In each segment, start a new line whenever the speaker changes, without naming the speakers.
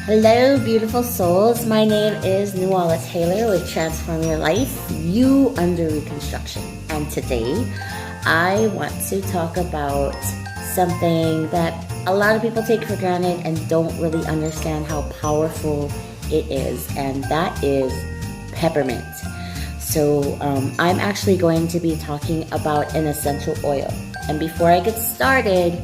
Hello, beautiful souls. My name is Nuala Taylor with Transform Your Life, You Under Reconstruction. And today, I want to talk about something that a lot of people take for granted and don't really understand how powerful it is, and that is peppermint. So I'm actually going to be talking about an essential oil. And before I get started,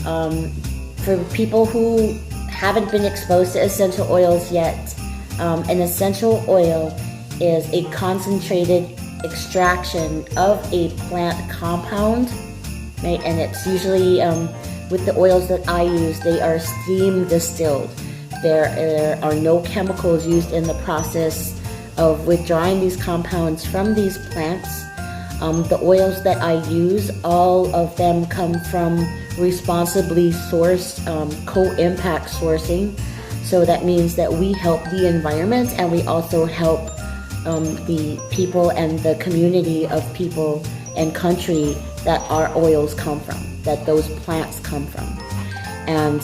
for people who haven't been exposed to essential oils yet, an essential oil is a concentrated extraction of a plant compound, right? And it's usually, with the oils that I use, they are steam distilled. There are no chemicals used in the process of withdrawing these compounds from these plants. The oils that I use, all of them come from responsibly sourced, co-impact sourcing. So that means that we help the environment and we also help the people and the community of people and country that our oils come from, that those plants come from. And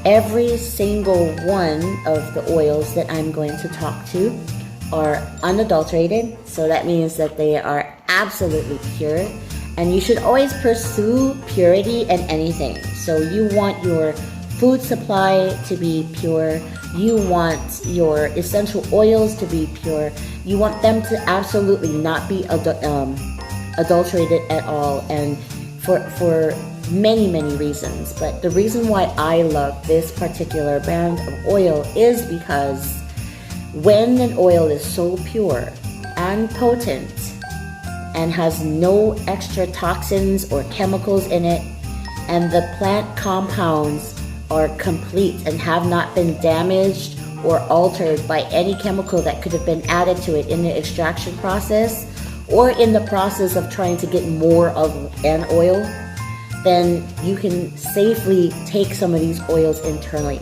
every single one of the oils that I'm going to talk to are unadulterated. So that means that they are absolutely pure. And you should always pursue purity in anything. So you want your food supply to be pure. You want your essential oils to be pure. You want them to absolutely not be adulterated at all, and for many, many reasons. But the reason why I love this particular brand of oil is because when an oil is so pure and potent and has no extra toxins or chemicals in it, and the plant compounds are complete and have not been damaged or altered by any chemical that could have been added to it in the extraction process or in the process of trying to get more of an oil, then you can safely take some of these oils internally.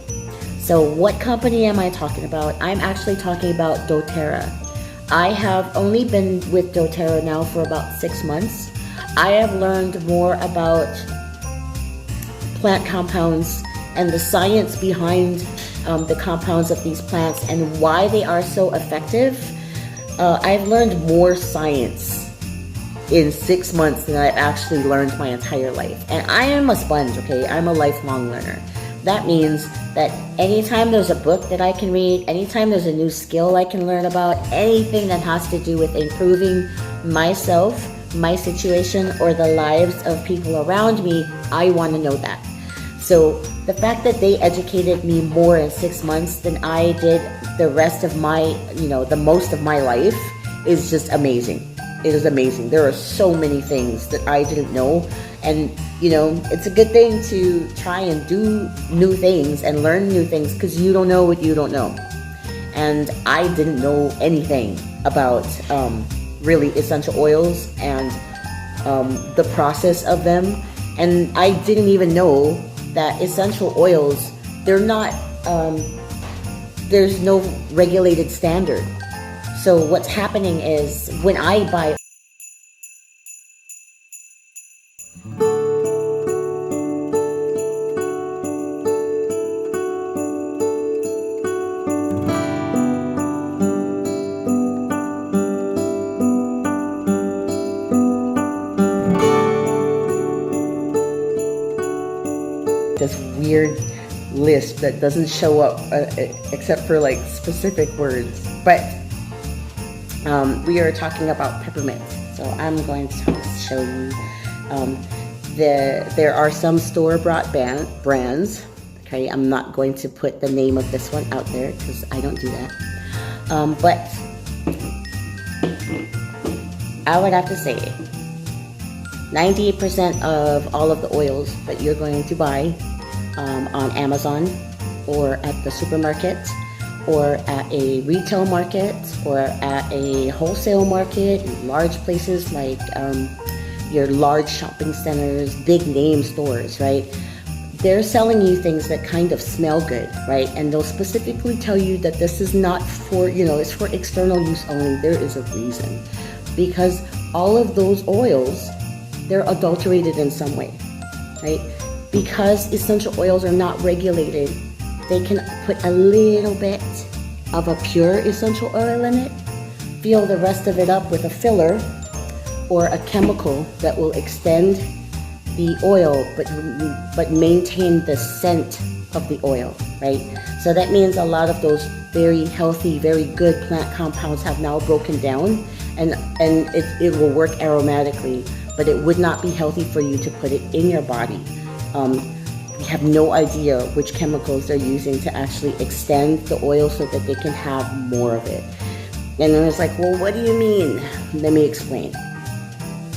So what company am I talking about? I'm actually talking about doTERRA. I have only been with doTERRA now for about 6 months. I have learned more about plant compounds and the science behind the compounds of these plants and why they are so effective. I've learned more science in 6 months than I've actually learned my entire life. And I am a sponge, okay? I'm a lifelong learner. That means that anytime there's a book that I can read, anytime there's a new skill I can learn about, anything that has to do with improving myself, my situation, or the lives of people around me, I want to know that. So the fact that they educated me more in 6 months than I did the rest of my, the most of my life is just amazing. It is amazing. There are so many things that I didn't know. And, it's a good thing to try and do new things and learn new things because you don't know what you don't know. And I didn't know anything about really essential oils and the process of them. And I didn't even know that essential oils, they're not, there's no regulated standard. So what's happening is when I buy this weird list that doesn't show up except for like specific words, but we are talking about peppermint. So I'm going to show you there are some store-bought brands. Okay, I'm not going to put the name of this one out there because I don't do that, but I would have to say 98% of all of the oils that you're going to buy on Amazon or at the supermarket or at a retail market or at a wholesale market, large places like your large shopping centers, big name stores, right? They're selling you things that kind of smell good, right? And they'll specifically tell you that this is not for, it's for external use only. There is a reason. Because all of those oils, they're adulterated in some way, right? Because essential oils are not regulated they can put a little bit of a pure essential oil in it, fill the rest of it up with a filler or a chemical that will extend the oil but maintain the scent of the oil, right? So that means a lot of those very healthy, very good plant compounds have now broken down, and it will work aromatically, but it would not be healthy for you to put it in your body. We have no idea which chemicals they're using to actually extend the oil so that they can have more of it. And then it's like, well, what do you mean? Let me explain.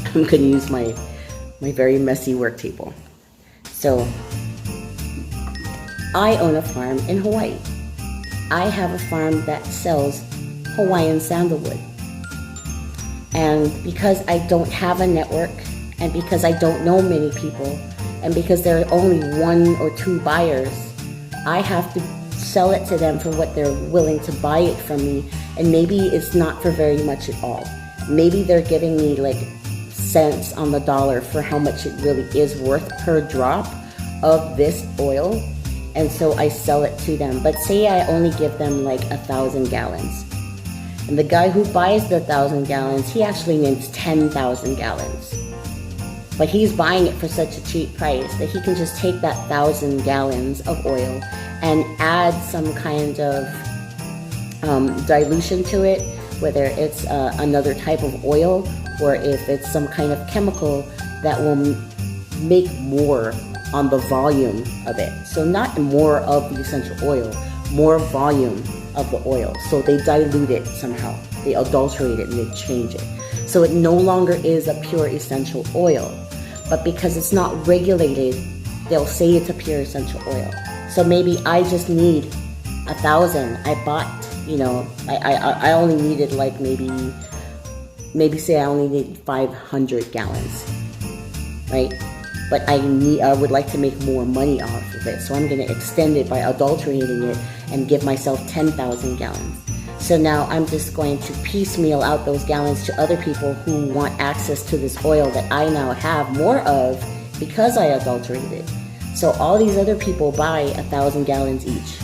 I'm going to use my very messy work table. So, I own a farm in Hawaii. I have a farm that sells Hawaiian sandalwood. And because I don't have a network, and because I don't know many people, and because there are only 1 or 2 buyers, I have to sell it to them for what they're willing to buy it from me. And maybe it's not for very much at all. Maybe they're giving me like cents on the dollar for how much it really is worth per drop of this oil. And so I sell it to them. But say I only give them like 1,000 gallons. And the guy who buys the 1,000 gallons, he actually needs 10,000 gallons. But he's buying it for such a cheap price that he can just take that 1,000 gallons of oil and add some kind of dilution to it, whether it's another type of oil or if it's some kind of chemical that will make more on the volume of it. So not more of the essential oil, more volume of the oil. So they dilute it somehow. They adulterate it and they change it. So it no longer is a pure essential oil. But because it's not regulated, they'll say it's a pure essential oil. So maybe I just need 1,000. I bought, I only needed like maybe say I only need 500 gallons, right? But I would like to make more money off of it. So I'm going to extend it by adulterating it and give myself 10,000 gallons. So now I'm just going to piecemeal out those gallons to other people who want access to this oil that I now have more of because I adulterated it. So all these other people buy 1,000 gallons each,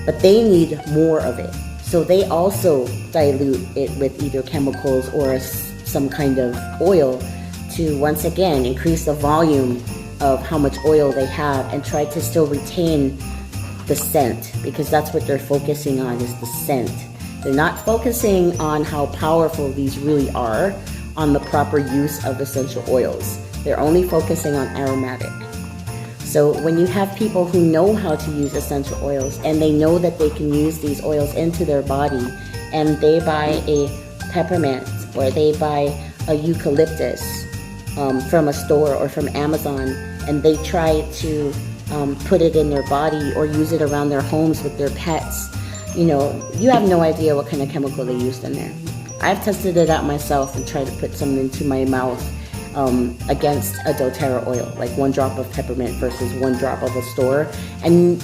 but they need more of it. So they also dilute it with either chemicals or some kind of oil to once again increase the volume of how much oil they have and try to still retain the scent, because that's what they're focusing on, is the scent. They're not focusing on how powerful these really are on the proper use of essential oils. They're only focusing on aromatic. So when you have people who know how to use essential oils and they know that they can use these oils into their body, and they buy a peppermint or they buy a eucalyptus from a store or from Amazon, and they try to put it in their body or use it around their homes with their pets, you have no idea what kind of chemical they used in there. I've tested it out myself and tried to put some into my mouth against a doTERRA oil, like 1 drop of peppermint versus 1 drop of a store, and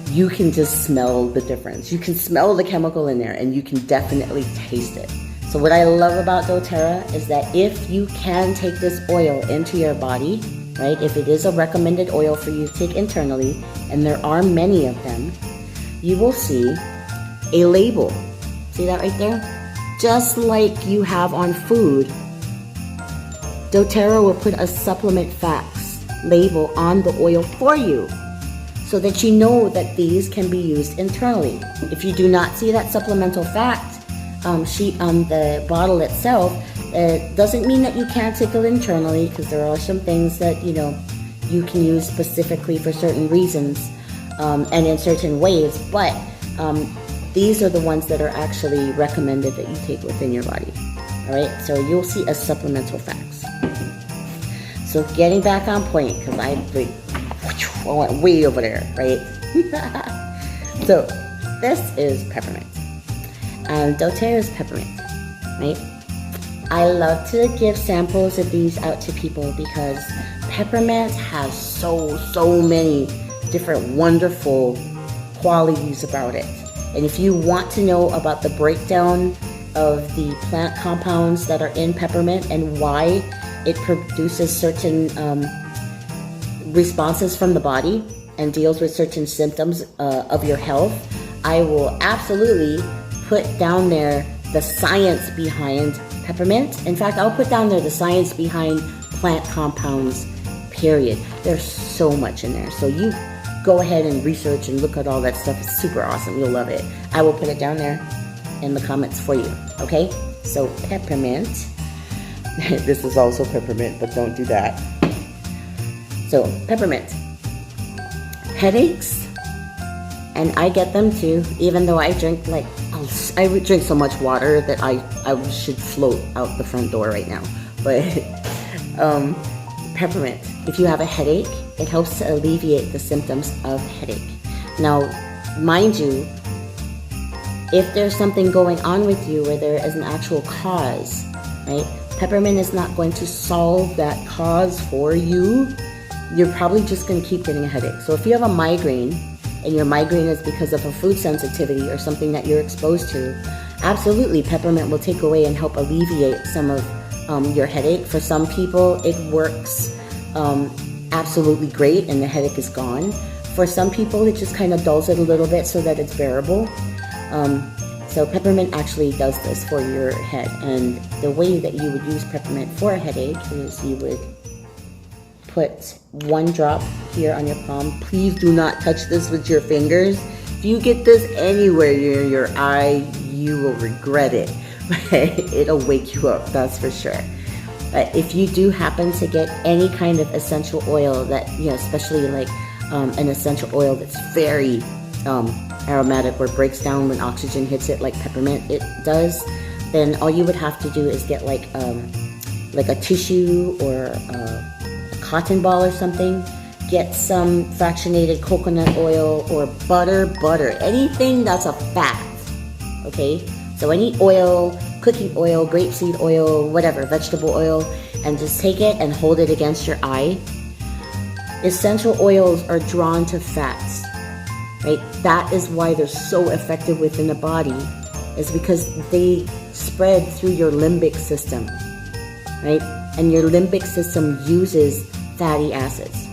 you can just smell the difference. You can smell the chemical in there and you can definitely taste it. So what I love about doTERRA is that if you can take this oil into your body, right, if it is a recommended oil for you to take internally, and there are many of them, you will see a label. See that right there? Just like you have on food, doTERRA will put a supplement facts label on the oil for you so that you know that these can be used internally. If you do not see that supplemental fact sheet on the bottle itself, it doesn't mean that you can't take it internally, because there are some things that you can use specifically for certain reasons and in certain ways, but these are the ones that are actually recommended that you take within your body. Alright, so you'll see a supplemental facts. So getting back on point, because I went way over there, right? So this is peppermint. doTERRA is peppermint, right? I love to give samples of these out to people because peppermint has so many different wonderful qualities about it. And if you want to know about the breakdown of the plant compounds that are in peppermint and why it produces certain responses from the body and deals with certain symptoms of your health, I will absolutely put down there the science behind peppermint. In fact, I'll put down there the science behind plant compounds, period. There's so much in there. So you go ahead and research and look at all that stuff. It's super awesome. You'll love it. I will put it down there in the comments for you, okay? So peppermint. This is also peppermint, but don't do that. So peppermint. Headaches, and I get them too, even though I drink I drink so much water that I should float out the front door right now. But peppermint, if you have a headache, it helps to alleviate the symptoms of headache. Now, mind you, if there's something going on with you where there is an actual cause, right? Peppermint is not going to solve that cause for you. You're probably just going to keep getting a headache. So if you have a migraine, and your migraine is because of a food sensitivity or something that you're exposed to, absolutely peppermint will take away and help alleviate some of your headache. For some people, it works absolutely great and the headache is gone. For some people, it just kind of dulls it a little bit so that it's bearable. So peppermint actually does this for your head. And the way that you would use peppermint for a headache is you would put 1 drop here on your palm. Please do not touch this with your fingers. If you get this anywhere near your eye, you will regret it. It'll wake you up, that's for sure. But if you do happen to get any kind of essential oil that, especially like an essential oil that's very aromatic or breaks down when oxygen hits it like peppermint it does, then all you would have to do is get like a tissue or a cotton ball or something, get some fractionated coconut oil or butter, anything that's a fat, okay? So any oil, cooking oil, grapeseed oil, whatever, vegetable oil, and just take it and hold it against your eye. Essential oils are drawn to fats, right? That is why they're so effective within the body, is because they spread through your limbic system, right? And your limbic system uses fatty acids.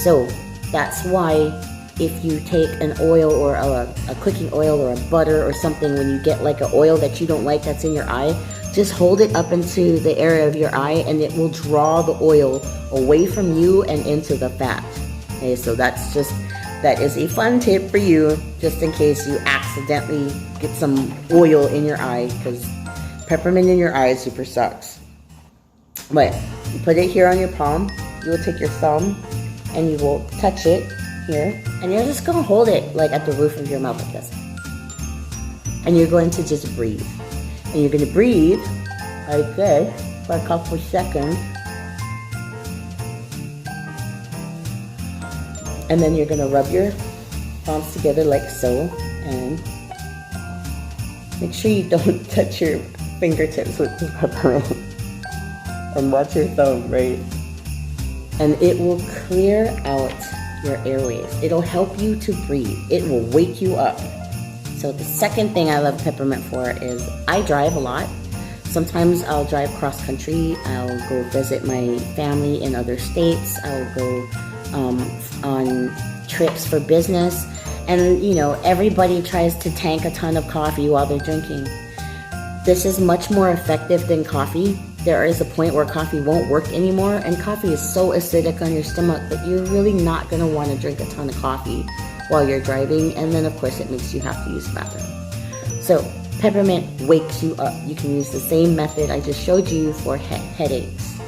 So that's why if you take an oil or a cooking oil or a butter or something, when you get like an oil that you don't like that's in your eye, just hold it up into the area of your eye and it will draw the oil away from you and into the fat. Okay, so that is a fun tip for you, just in case you accidentally get some oil in your eye, because peppermint in your eye super sucks. But you put it here on your palm. You will take your thumb and you will touch it here, and you're just going to hold it like at the roof of your mouth like this. And you're going to just breathe. And you're going to breathe like this for a couple of seconds. And then you're going to rub your palms together like so, and make sure you don't touch your fingertips with the peppermint. And watch your thumb, right? And it will clear out your airways. It'll help you to breathe. It will wake you up. So the second thing I love peppermint for is I drive a lot. Sometimes I'll drive cross country. I'll go visit my family in other states. I'll go on trips for business. And everybody tries to tank a ton of coffee while they're drinking. This is much more effective than coffee. There is a point where coffee won't work anymore, and coffee is so acidic on your stomach that you're really not going to want to drink a ton of coffee while you're driving, and then of course it makes you have to use the bathroom. So peppermint wakes you up. You can use the same method I just showed you for headaches.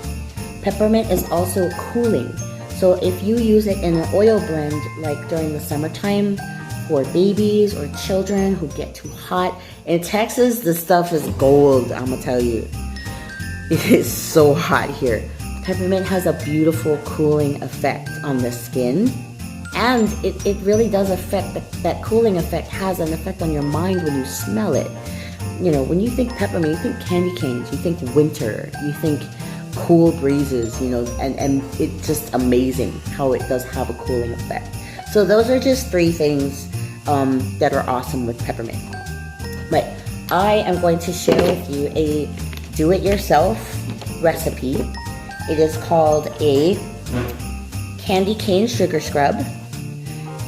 Peppermint is also cooling. So if you use it in an oil blend, like during the summertime, for babies or children who get too hot. In Texas, this stuff is gold, I'm gonna tell you. It is so hot here. Peppermint has a beautiful cooling effect on the skin, and it really does affect, that cooling effect has an effect on your mind when you smell it. When you think peppermint, you think candy canes, you think winter, you think cool breezes, and it's just amazing how it does have a cooling effect. So those are just 3 things that are awesome with peppermint. But I am going to share with you a do-it-yourself recipe. It is called a candy cane sugar scrub.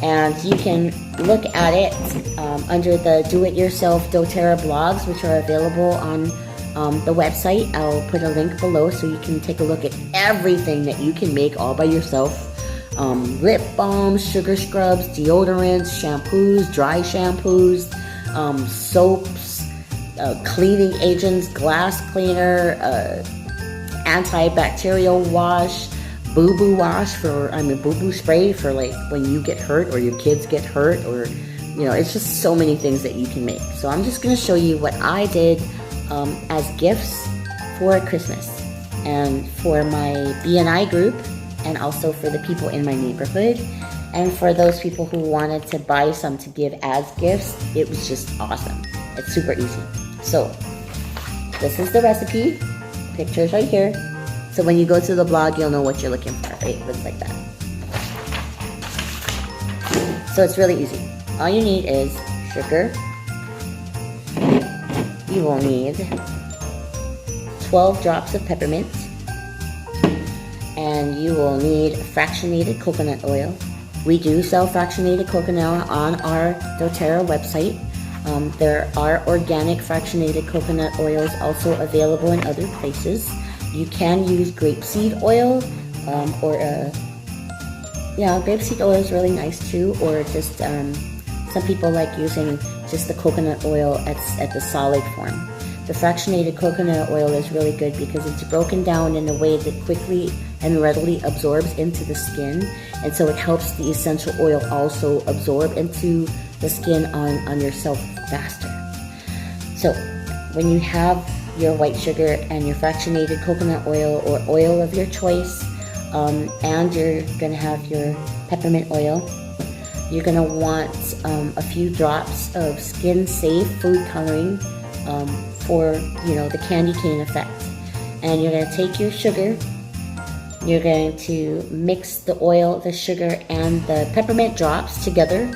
And you can look at it under the Do-It-Yourself doTERRA blogs, which are available on the website. I'll put a link below so you can take a look at everything that you can make all by yourself. Lip balms, sugar scrubs, deodorants, shampoos, dry shampoos, soaps, cleaning agents, glass cleaner, antibacterial wash, boo-boo wash boo-boo spray for like when you get hurt or your kids get hurt, or it's just so many things that you can make. So I'm just going to show you what I did as gifts for Christmas and for my BNI group, and also for the people in my neighborhood, and for those people who wanted to buy some to give as gifts. It was just awesome. It's super easy. So this is the recipe. Pictures right here. So when you go to the blog, you'll know what you're looking for, right? It looks like that. So it's really easy. All you need is sugar. You will need 12 drops of peppermint. And you will need fractionated coconut oil. We do sell fractionated coconut oil on our doTERRA website. There are organic fractionated coconut oils also available in other places. You can use grapeseed oil, grapeseed oil is really nice too, or just some people like using just the coconut oil at the solid form. The fractionated coconut oil is really good because it's broken down in a way that quickly and readily absorbs into the skin, and so it helps the essential oil also absorb into the skin on yourself faster. So when you have your white sugar and your fractionated coconut oil or oil of your choice, and you're going to have your peppermint oil, you're going to want a few drops of skin-safe food coloring for the candy cane effect. And you're going to take your sugar, you're going to mix the oil, the sugar, and the peppermint drops together,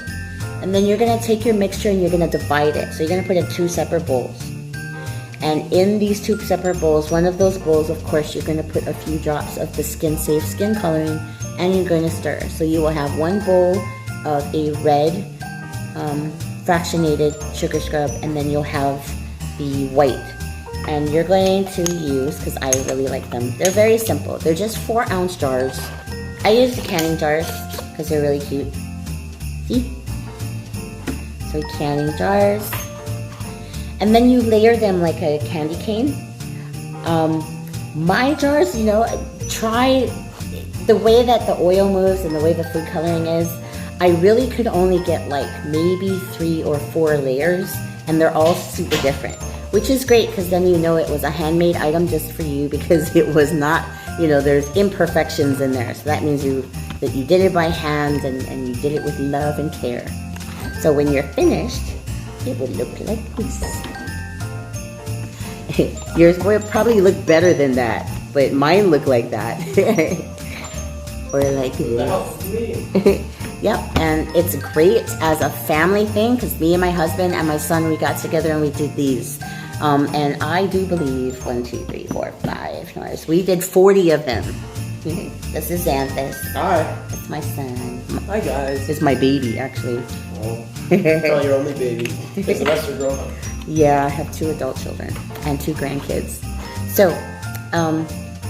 and then you're going to take your mixture and you're going to divide it. So you're going to put it in 2 separate bowls. And in these 2 separate bowls, one of those bowls, of course, you're going to put a few drops of the skin-safe skin coloring, and you're going to stir. So you will have 1 bowl of a red fractionated sugar scrub, and then you'll have the white. And you're going to use, because I really like them, they're very simple. They're just 4-ounce jars. I use the canning jars because they're really cute. See? So canning jars. And then you layer them like a candy cane. My jars, try the way that the oil moves and the way the food coloring is. I really could only get like maybe 3 or 4 layers, and they're all super different, which is great because then it was a handmade item just for you, because it was not, there's imperfections in there. So that means that you did it by hand and you did it with love and care. So when you're finished, it would look like this. Yours will probably look better than that, but mine look like that. Or like this. Yep, and it's great as a family thing because me and my husband and my son, we got together and we did these. And I do believe 1, 2, 3, 4, 5. No, we did 40 of them. This is Xanthus.
Hi.
That's my son.
Hi guys.
It's my baby, actually.
Oh, it's not your only baby. Because the rest are grown up.
Yeah, I have 2 adult children and 2 grandkids. So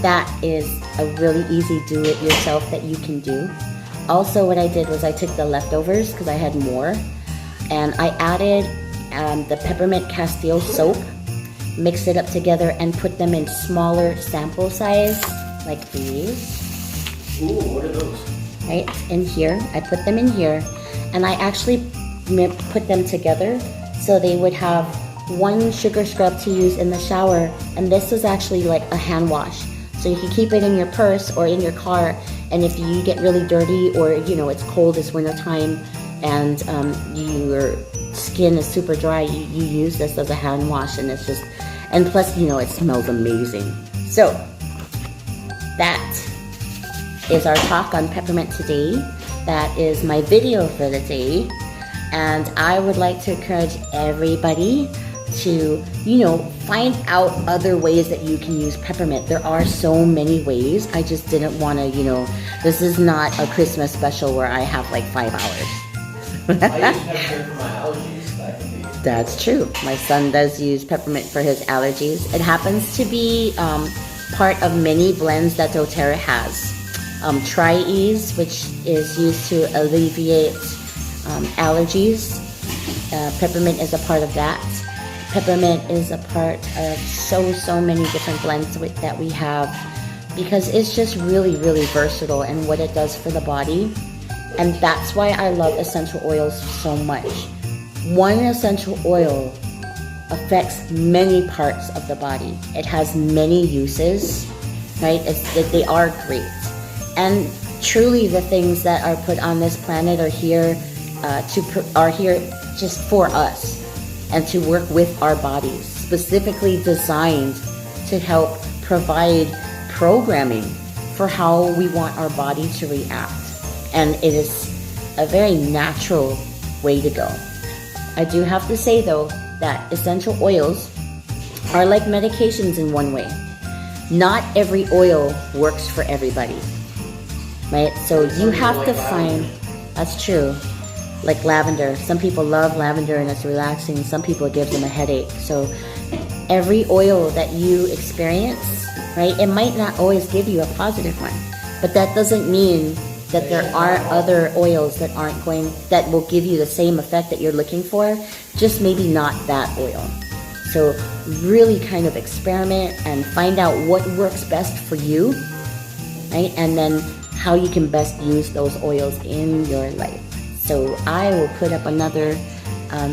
that is a really easy do-it-yourself that you can do. Also, what I did was I took the leftovers because I had more, and I added the Peppermint Castile soap, mixed it up together, and put them in smaller sample size, like these.
Ooh, what are those?
Right, in here. I put them in here, and I actually put them together so they would have 1 sugar scrub to use in the shower, and this is actually like a hand wash. So you can keep it in your purse or in your car, and if you get really dirty or it's cold, it's winter time, and your skin is super dry, you use this as a hand wash, and it's just, and plus it smells amazing. So that is our talk on peppermint today. That is my video for the day, and I would like to encourage everybody to find out other ways that you can use peppermint. There are so many ways. I just didn't want to this is not a Christmas special where I have like 5 hours.
I use peppermint for my allergies. That can be.
That's true. My son does use peppermint for his allergies. It happens to be part of many blends that doTERRA has. Tri-Ease, which is used to alleviate allergies. Peppermint is a part of that. Peppermint is a part of so many different blends that we have, because it's just really versatile in what it does for the body. And that's why I love essential oils so much. One essential oil affects many parts of the body. It has many uses, right? They are great. And truly the things that are put on this planet are here just for us and to work with our bodies, specifically designed to help provide programming for how we want our body to react. And it is a very natural way to go. I do have to say though that essential oils are like medications in one way. Not every oil works for everybody, right? So you have to find, that's true. Like lavender, some people love lavender and it's relaxing. Some people, it gives them a headache. So every oil that you experience, right, it might not always give you a positive one, but that doesn't mean that there are other oils that will give you the same effect that you're looking for, just maybe not that oil. So really kind of experiment and find out what works best for you, right? And then how you can best use those oils in your life. So I will put up another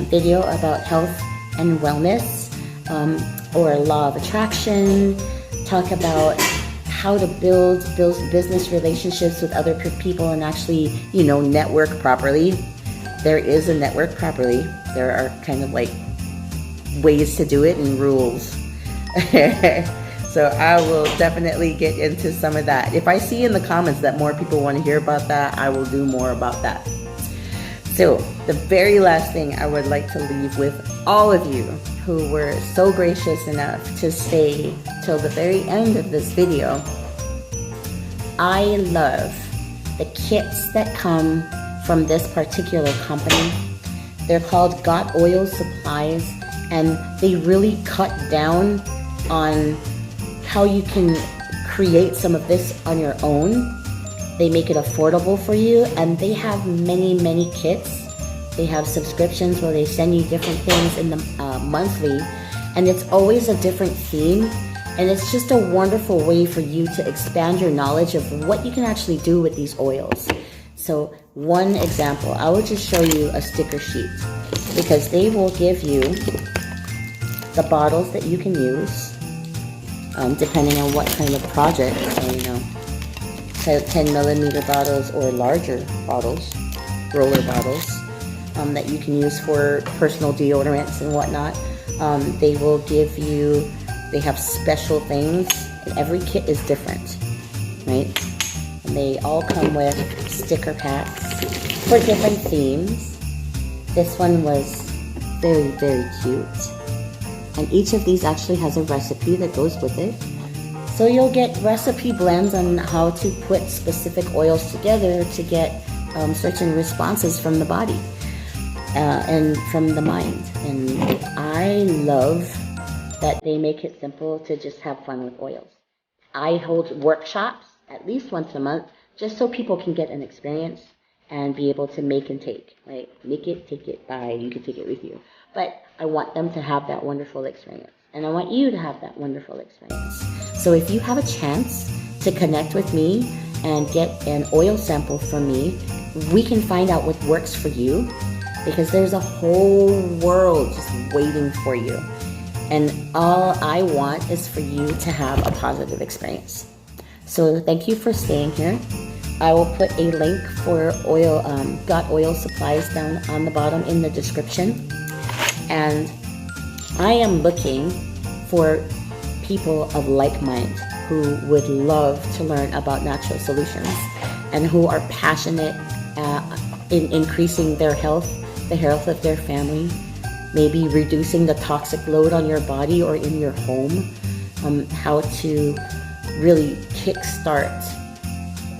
video about health and wellness, or law of attraction, talk about how to build business relationships with other people and actually, network properly. There is a network properly. There are kind of like ways to do it and rules. So I will definitely get into some of that. If I see in the comments that more people want to hear about that, I will do more about that. So the very last thing I would like to leave with all of you who were so gracious enough to stay till the very end of this video, I love the kits that come from this particular company. They're called Got Oil Supplies, and they really cut down on how you can create some of this on your own. They make it affordable for you, and they have many kits. They have subscriptions where they send you different things in the monthly, and it's always a different theme, and it's just a wonderful way for you to expand your knowledge of what you can actually do with these oils. So one example, I will just show you a sticker sheet, because they will give you the bottles that you can use, depending on what kind of project, so 10 millimeter bottles or larger bottles, roller bottles, that you can use for personal deodorants and whatnot. They will give you, they have special things, and every kit is different, right? And they all come with sticker packs for different themes. This one was very cute. And each of these actually has a recipe that goes with it. So you'll get recipe blends on how to put specific oils together to get certain responses from the body and from the mind. And I love that they make it simple to just have fun with oils. I hold workshops at least once a month just so people can get an experience and be able to make and take. Right? Make it, take it, buy, you can take it with you. But I want them to have that wonderful experience. And I want you to have that wonderful experience. So if you have a chance to connect with me and get an oil sample from me, we can find out what works for you, because there's a whole world just waiting for you. And all I want is for you to have a positive experience. So thank you for staying here. I will put a link for Got Oil Supplies down on the bottom in the description. And I am looking for people of like mind who would love to learn about natural solutions and who are passionate in increasing their health, the health of their family, maybe reducing the toxic load on your body or in your home, how to really kickstart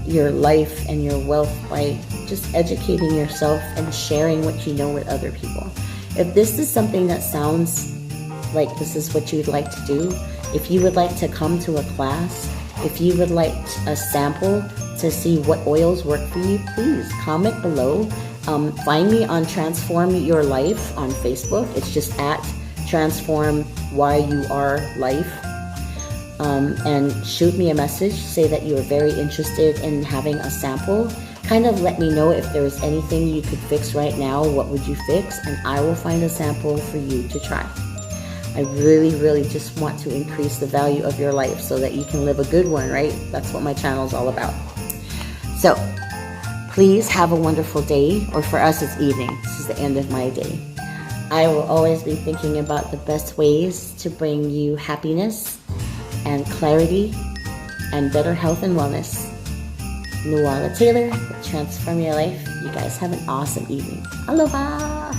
your life and your wealth by just educating yourself and sharing what you know with other people. If this is something that sounds like this is what you'd like to do, if you would like to come to a class, if you would like a sample to see what oils work for you, please comment below. Find me on Transform Your Life on Facebook. It's just at Transform YUR Life. And shoot me a message. Say that you are very interested in having a sample. Kind of let me know if there was anything you could fix right now. What would you fix? And I will find a sample for you to try. I really, really just want to increase the value of your life so that you can live a good one, right? That's what my channel is all about. So, please have a wonderful day, or for us it's evening. This is the end of my day. I will always be thinking about the best ways to bring you happiness and clarity and better health and wellness. Nuala Taylor with Transform Your Life. You guys have an awesome evening. Aloha!